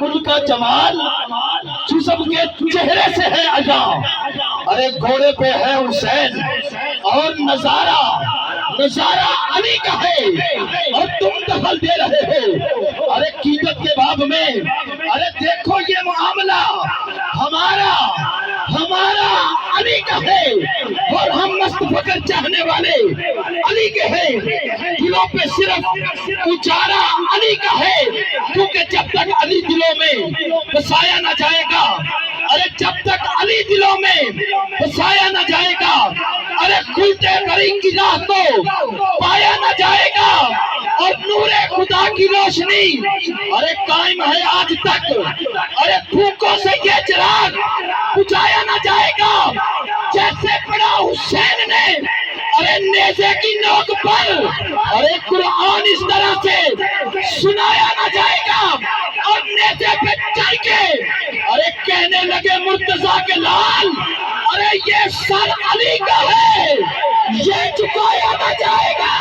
ان کا جمال جسم کے چہرے سے ہے عجا، ارے گھوڑے پہ ہے حسین اور نظارہ علی کا ہے اور تم دخل دے رہے ہو، ارے قیدت کے باب میں، ارے دیکھو یہ معاملہ ہمارا علی کا ہے اور ہم مست فکر چاہنے والے علی کے ہیں، دلوں پہ صرف اجارہ علی کا ہے، کیونکہ جب تک علی دلوں میں بسایا نہ جائے گا، ارے جب تک علی دلوں میں بسایا نہ جائے گا، ارے کھلتے بری کی راہ کو پایا نہ جائے گا، اور نور خدا کی روشنی ارے قائم ہے آج تک، ارے پھوکوں سے یہ چراغ بجھایا نہ جائے گا، جیسے پڑا حسین نے ارے نیزے کی نوک پر، ارے قرآن اس طرح سے سنایا نہ جائے گا، اور نیزے پہ چڑھ کے ارے کہنے لگے مرتضیٰ کے لال، ارے یہ سر علی کا ہے، یہ چکایا نہ جائے گا،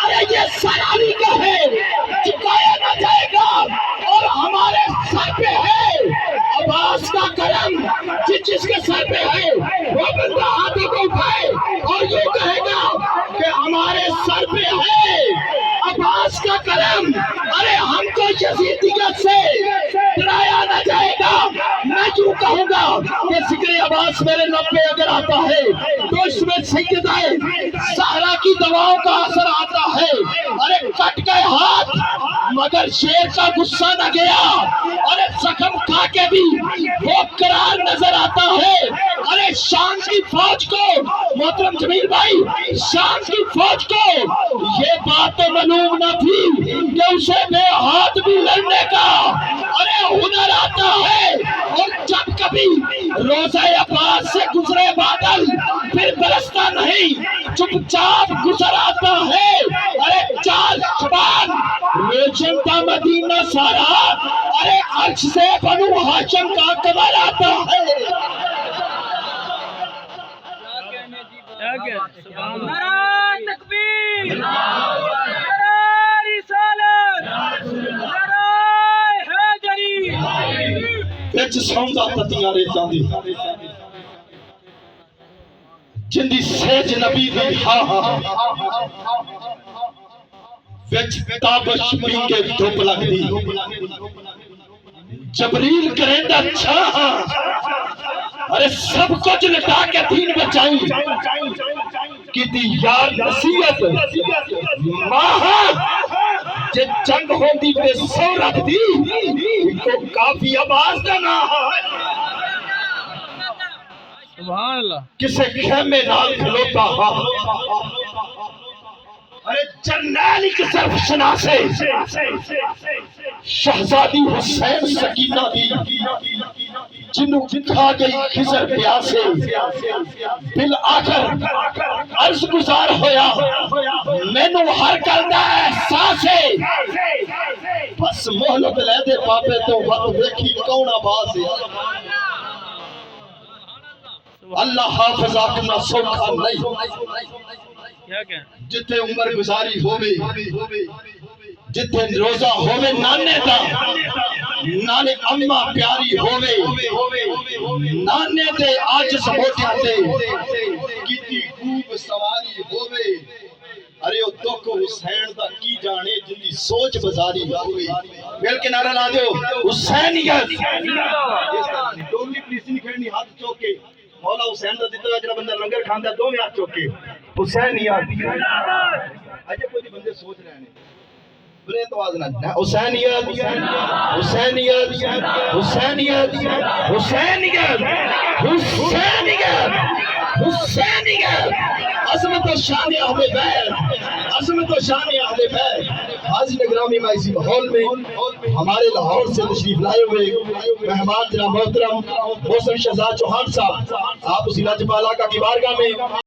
ارے یہ سر علی کا ہے، چکایا نہ جائے گا، اور ہمارے سر پہ ہے عباس کا کرم، جس کے سر پہ ہے وہ بندہ ہاتھوں کو اٹھائے اور یوں کہے گا کہ ہمارے سر پہ ہے عباس کا کرم، ارے ہم کو یزیدیت سے ڈرایا نہ جائے گا۔ میں یوں کہوں گا کہ ذکر عباس میرے لب پہ اگر آتا ہے تو اس میں سیدہ زہرا کی دواؤں کا اثر آتا ہے، ارے کٹ گئے ہاتھ مگر شیر کا غصہ نہ گیا، ارے زخم کھا کے بھی وہ قرار نظر آتا ہے، ارے شام کی فوج کو محترم جمیل بھائی، شام کی فوج کو یہ بات معلوم نہ تھی کہ اسے بے ہاتھ بھی لڑنے کا ارے ہنر آتا ہے، اور جب کبھی روزہ عباس سے گزرے بادل پھر برستا نہیں، چپ چاپ گزر آتا ہے، ارے چار شبان روشن کا مدینہ سارا، ارے عرش سے بنو ہاشم کا قمر آتا ہے۔ نعرہ تکبیر، نعرہ رسالت، نعرہ حیدری۔ وچ سوندا تتیاں ریتاں دی جندی سیج نبی دی ہاں وچ تابش پی کے دھوپ لگ دی، جبریل کریندا چھا ارے سب کچھ لٹا کے دین بچائی، کی دی یار نصیحت ماہا جے جنگ ہوندی پہ سو رکھ دی کو کافی آواز دینا ہے، سبحان اللہ۔ کسے خیمے نال کھلوتا ہاں، ارے جرنیل ایک صرف شناسے شہزادی حسین سکینہ دی، جنوں کھا گئی خضر پیاسے، بالآخر عرض گزار ہویا مینوں ہر گل دا احساس ہے، بس مہلت لے دے پاپے تو وقت دیکھی کون آواز ہے، اللہ حافظ اپنا سوکھا نہیں، جتھے عمر گزاری ہووے، جتھے روزہ ہووے نانے دا، نانے اماں پیاری ہووے، نانے دے آجز موٹیاں تے کیتی خوب سواری ہووے، ارے او دکھ حسین دا کی جانے جن دی سوچ بزاری ہووے، مل کے نعرہ لا دیو حسینیت۔ ڈولی پلیسی نہیں کھڑنی ہاتھ چوکے، مولا حسین دا دیتا جڑا بندہ لنگر کھاندا دو میں ہاتھ چوکے، حسینیت۔ اجے کوئی بندے سوچ رہے ہیں بلے تو آواز نہ حسینیت حسینیت حسینیت حسینیت حسینیت حسینیت، عظمت و شان اہل بیت، عظمت و شان اہل بیت۔ حاضرین گرامی میں اسی ماحول میں ہمارے لاہور سے تشریف لائے ہوئے مہمان جناب محترم محسن شہزاد چوہان صاحب، آپ اسی لاجپال آقا کی بارگاہ میں